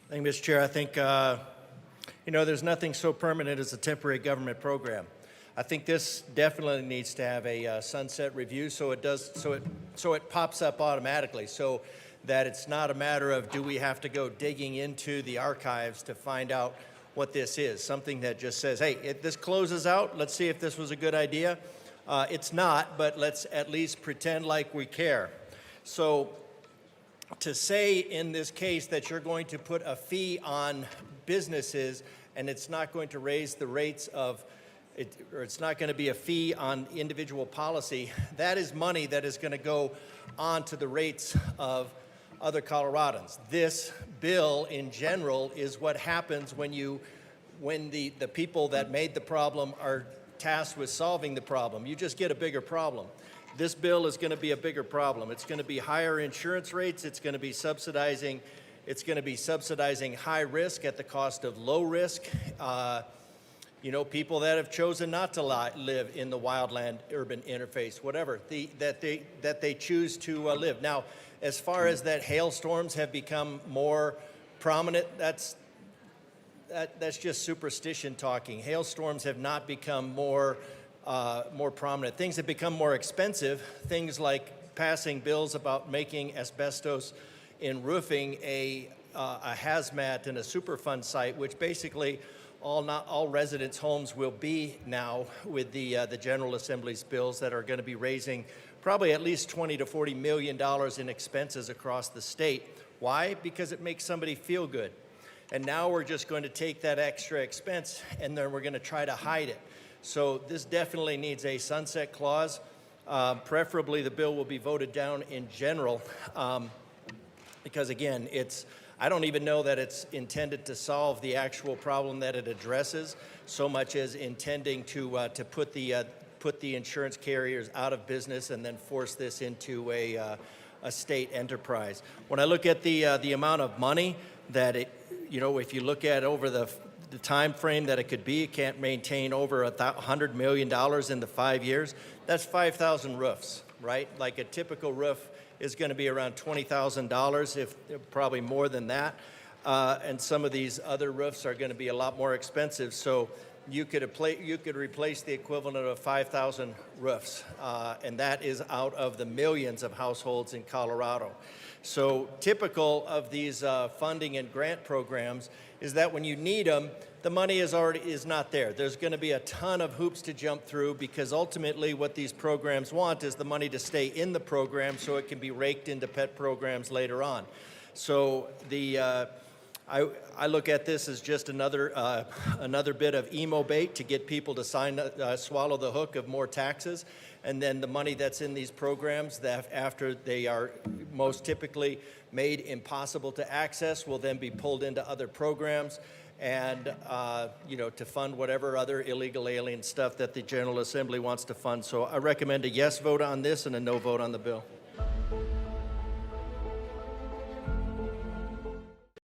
Thank you, Mr. Chair. I think, there's nothing so permanent as a temporary government program. I think this definitely needs to have a sunset review so it pops up automatically, so that it's not a matter of do we have to go digging into the archives to find out what this is. Something that just says, hey, if this closes out, let's see if this was a good idea. It's not, but let's at least pretend like we care. So to say in this case that you're going to put a fee on businesses and it's not going to raise the rates of it, or it's not going to be a fee on individual policy, that is money that is going to go on to the rates of other Coloradans. This bill in general is what happens when the people that made the problem are tasked with solving the problem. You just get a bigger problem. This bill is going to be a bigger problem. It's going to be higher insurance rates. It's going to be subsidizing high risk at the cost of low risk. People that have chosen not to live in the wildland urban interface, whatever, that they choose to live. Now, as far as that hailstorms have become more prominent, that's just superstition talking. Hailstorms have not become more prominent. Things have become more expensive. Things like passing bills about making asbestos in roofing a hazmat and a Superfund site, which basically not all residents' homes will be now with the General Assembly's bills that are going to be raising probably at least $20 to $40 million in expenses across the state. Why? Because it makes somebody feel good. And now we're just going to take that extra expense and then we're going to try to hide it. So this definitely needs a sunset clause. Preferably the bill will be voted down in general because, again, I don't even know that it's intended to solve the actual problem that it addresses so much as intending to put the insurance carriers out of business and then force this into a state enterprise. When I look at the amount of money that if you look at over the time frame that it could be, it can't maintain over $100 million in the 5 years. That's 5,000 roofs, right? Like a typical roof is going to be around $20,000, if probably more than that. And some of these other roofs are going to be a lot more expensive. So you could replace the equivalent of 5,000 roofs, and that is out of the millions of households in Colorado. So typical of these funding and grant programs is that when you need them, the money is not there. There's going to be a ton of hoops to jump through because ultimately what these programs want is the money to stay in the program so it can be raked into pet programs later on. So I look at this as just another bit of emo bait to get people to swallow the hook of more taxes, and then the money that's in these programs that after they are most typically made impossible to access will then be pulled into other programs and to fund whatever other illegal alien stuff that the General Assembly wants to fund. So I recommend a yes vote on this and a no vote on the bill.